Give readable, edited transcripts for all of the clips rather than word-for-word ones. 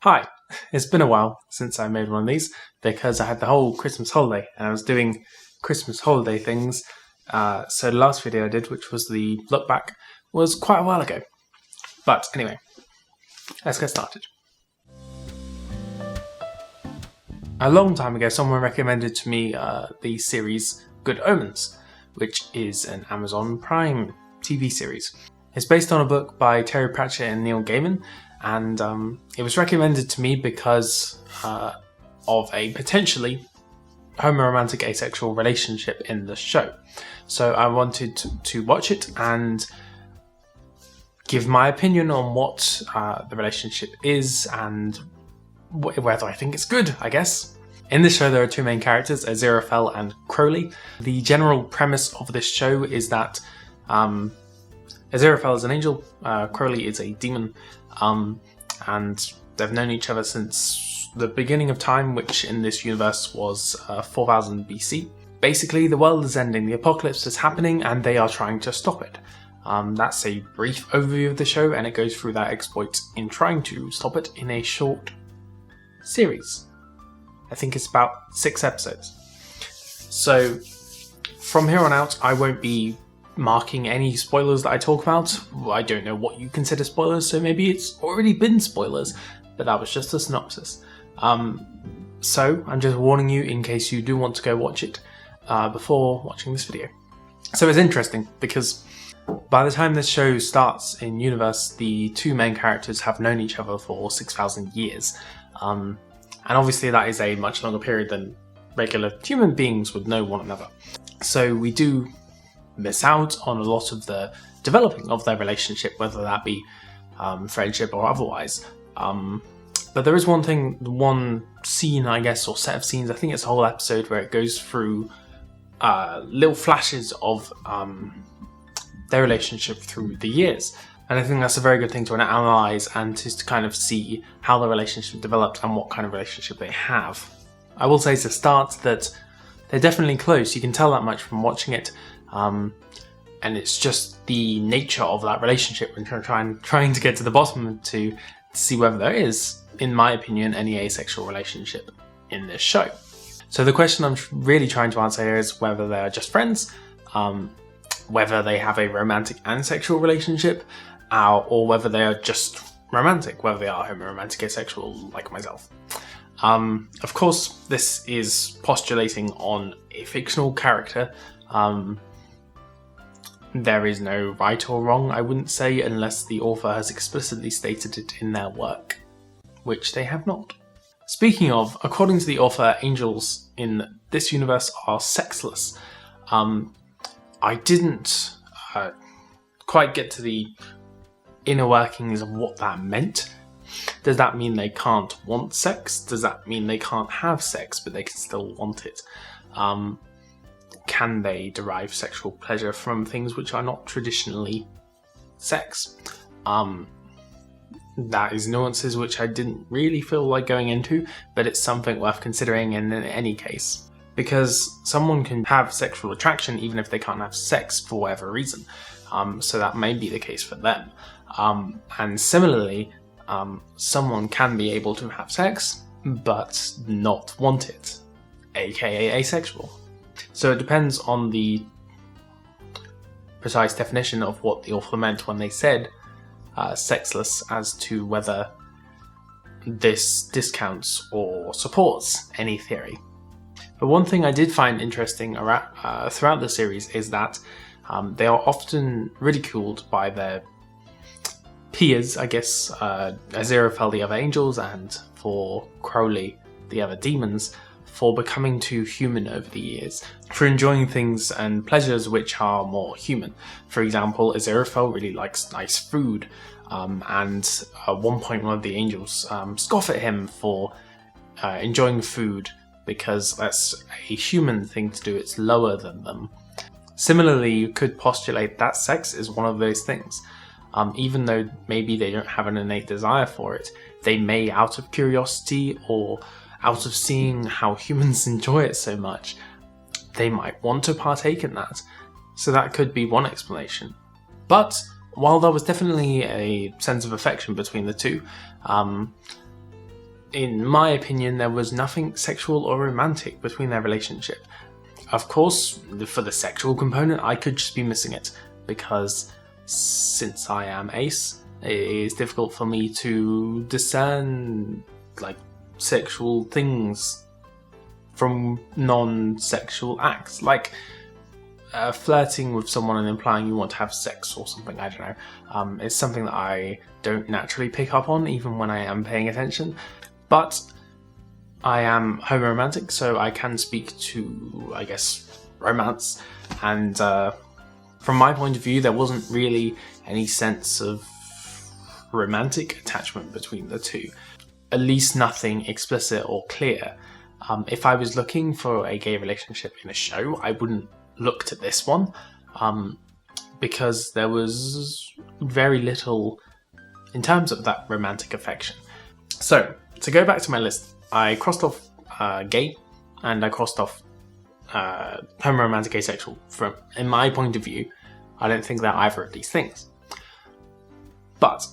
Hi, it's been a while since I made one of these because I had the whole Christmas holiday and I was doing Christmas holiday things. So the last video I did, which was the look back, was quite a while ago. But anyway, let's get started. A long time ago, someone recommended to me the series Good Omens, which is an Amazon Prime TV series. It's based on a book by Terry Pratchett and Neil Gaiman, and it was recommended to me because of a potentially homoromantic asexual relationship in the show. So I wanted to watch it and give my opinion on what the relationship is and whether I think it's good, I guess. In this show there are two main characters, Aziraphale and Crowley. The general premise of this show is that Aziraphale is an angel, Crowley is a demon, and they've known each other since the beginning of time, which in this universe was 4000 BC. Basically, the world is ending, the apocalypse is happening, and they are trying to stop it. That's a brief overview of the show, and it goes through their exploits in trying to stop it in a short series. I think it's about 6 episodes. So, from here on out, I won't be marking any spoilers that I talk about. I don't know what you consider spoilers, so maybe it's already been spoilers, but that was just a synopsis. So I'm just warning you in case you do want to go watch it before watching this video. So it's interesting because by the time this show starts in universe, the two main characters have known each other for 6,000 years. And obviously that is a much longer period than regular human beings would know one another. So we do miss out on a lot of the developing of their relationship, whether that be friendship or otherwise. But there is one scene, I guess, or set of scenes, I think it's a whole episode where it goes through little flashes of their relationship through the years. And I think that's a very good thing to analyse and to kind of see how the relationship developed and what kind of relationship they have. I will say to start that they're definitely close, you can tell that much from watching it. And it's just the nature of that relationship and trying to get to the bottom to see whether there is, in my opinion, any asexual relationship in this show. So the question I'm really trying to answer here is whether they're just friends, whether they have a romantic and sexual relationship, or whether they are just romantic, whether they are homoromantic asexual like myself. Of course, this is postulating on a fictional character. There is no right or wrong, I wouldn't say, unless the author has explicitly stated it in their work, which they have not. Speaking of, according to the author, angels in this universe are sexless. I didn't quite get to the inner workings of what that meant. Does that mean they can't want sex? Does that mean they can't have sex, but they can still want it? Can they derive sexual pleasure from things which are not traditionally sex? That is nuances which I didn't really feel like going into, but it's something worth considering in any case. Because someone can have sexual attraction even if they can't have sex for whatever reason. So that may be the case for them. And similarly, someone can be able to have sex, but not want it, aka asexual. So it depends on the precise definition of what the author meant when they said sexless as to whether this discounts or supports any theory. But one thing I did find interesting throughout the series is that they are often ridiculed by their peers, I guess, Aziraphale, the other angels, and for Crowley, the other demons, for becoming too human over the years, for enjoying things and pleasures which are more human. For example, Aziraphale really likes nice food, and at one point one of the angels scoff at him for enjoying food because that's a human thing to do, it's lower than them. Similarly, you could postulate that sex is one of those things. Even though maybe they don't have an innate desire for it, they may, out of curiosity or out of seeing how humans enjoy it so much, they might want to partake in that. So that could be one explanation. But while there was definitely a sense of affection between the two, in my opinion, there was nothing sexual or romantic between their relationship. Of course, for the sexual component, I could just be missing it, because since I am ace, it is difficult for me to discern like sexual things from non-sexual acts, like flirting with someone and implying you want to have sex or something. I don't know. It's something that I don't naturally pick up on, even when I am paying attention. But I am homo-romantic, so I can speak to, I guess, romance. And from my point of view, there wasn't really any sense of romantic attachment between the two. At least nothing explicit or clear. If I was looking for a gay relationship in a show, I wouldn't look to this one, because there was very little in terms of that romantic affection. So, to go back to my list, I crossed off gay, and I crossed off homo-romantic asexual. From, in my point of view, I don't think they're either of these things. But,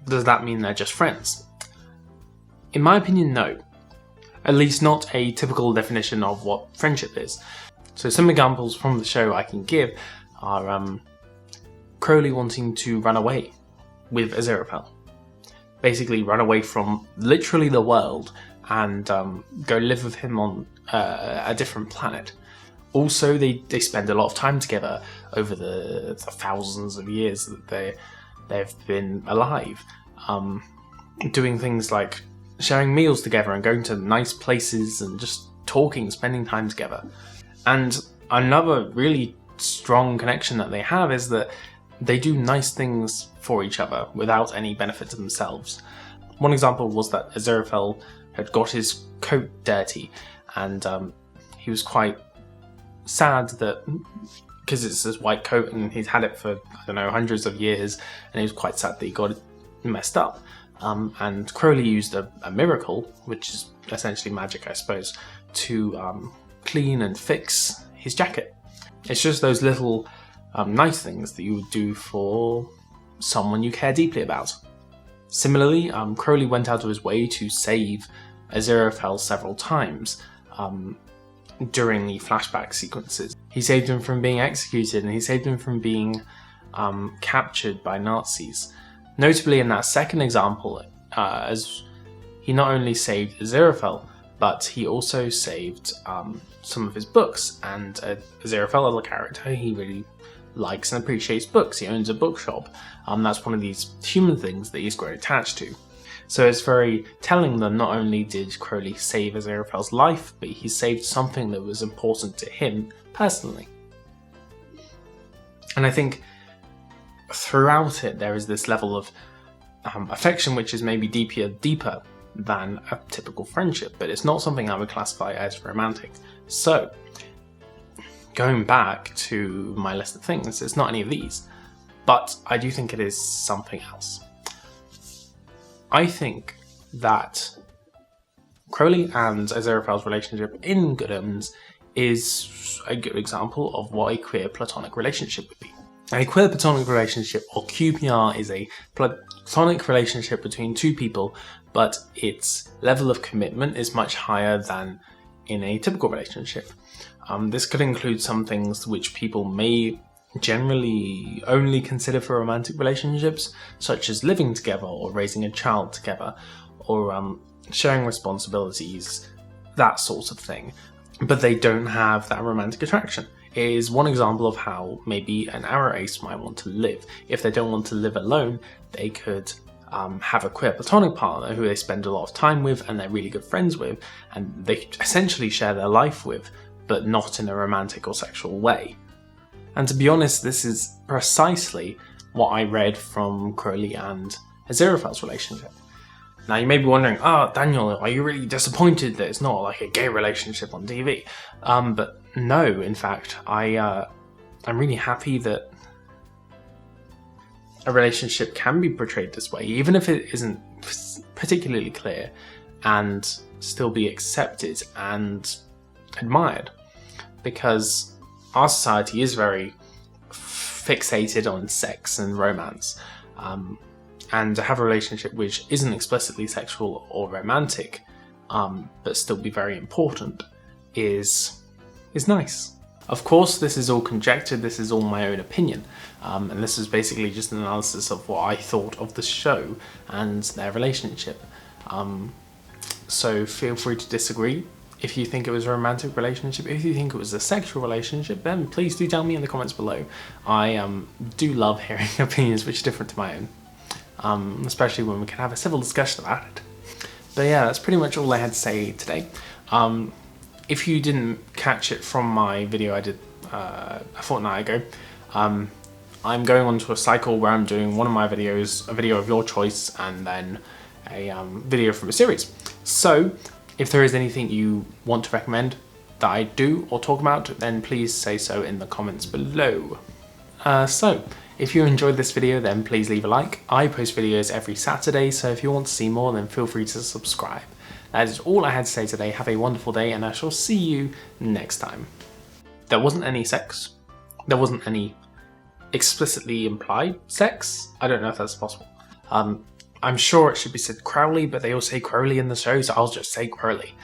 does that mean they're just friends? In my opinion, no. At least not a typical definition of what friendship is. So some examples from the show I can give are Crowley wanting to run away with Aziraphale. Basically run away from literally the world and go live with him on a different planet. Also, they spend a lot of time together over the thousands of years that they've been alive. Doing things like sharing meals together and going to nice places and just talking, spending time together. And another really strong connection that they have is that they do nice things for each other without any benefit to themselves. One example was that Aziraphale had got his coat dirty, and he was quite sad that, because it's his white coat and he's had it for, I don't know, hundreds of years, and he was quite sad that he got it messed up. And Crowley used a miracle, which is essentially magic, I suppose, to clean and fix his jacket. It's just those little nice things that you would do for someone you care deeply about. Similarly, Crowley went out of his way to save Aziraphale several times during the flashback sequences. He saved him from being executed, and he saved him from being captured by Nazis. Notably, in that second example, as he not only saved Aziraphale, but he also saved some of his books. And Aziraphale, as a character, he really likes and appreciates books. He owns a bookshop. That's one of these human things that he's grown attached to. So it's very telling that not only did Crowley save Aziraphale's life, but he saved something that was important to him personally. And I think throughout it, there is this level of affection which is maybe deeper than a typical friendship, but it's not something I would classify as romantic. So, going back to my list of things, it's not any of these, but I do think it is something else. I think that Crowley and Aziraphale's relationship in Good Omens is a good example of what a queer platonic relationship would be. A queer platonic relationship, or QPR, is a platonic relationship between two people, but its level of commitment is much higher than in a typical relationship. This could include some things which people may generally only consider for romantic relationships, such as living together or raising a child together, or sharing responsibilities, that sort of thing. But they don't have that romantic attraction. It is one example of how maybe an arrow ace might want to live. If they don't want to live alone, they could have a queer platonic partner who they spend a lot of time with and they're really good friends with, and they essentially share their life with, but not in a romantic or sexual way. And to be honest, this is precisely what I read from Crowley and Aziraphale's relationship. Now you may be wondering, Daniel, are you really disappointed that it's not like a gay relationship on TV? But no, in fact, I'm really happy that a relationship can be portrayed this way, even if it isn't particularly clear, and still be accepted and admired. Because our society is very fixated on sex and romance. and to have a relationship which isn't explicitly sexual or romantic, but still be very important, is nice. Of course, this is all conjecture, this is all my own opinion, and this is basically just an analysis of what I thought of the show and their relationship. So feel free to disagree. If you think it was a romantic relationship, if you think it was a sexual relationship, then please do tell me in the comments below. I do love hearing opinions which are different to my own, especially when we can have a civil discussion about it. But yeah, that's pretty much all I had to say today. If you didn't catch it from my video I did a fortnight ago, I'm going on to a cycle where I'm doing one of my videos, a video of your choice, and then a video from a series. So if there is anything you want to recommend that I do or talk about, then please say so in the comments below. So if you enjoyed this video, then please leave a like. I post videos every Saturday, so if you want to see more, then feel free to subscribe. That is all I had to say today. Have a wonderful day, and I shall see you next time. There wasn't any sex. There wasn't any explicitly implied sex. I don't know if that's possible. I'm sure it should be said Crowley, but they all say Crowley in the show, so I'll just say Crowley.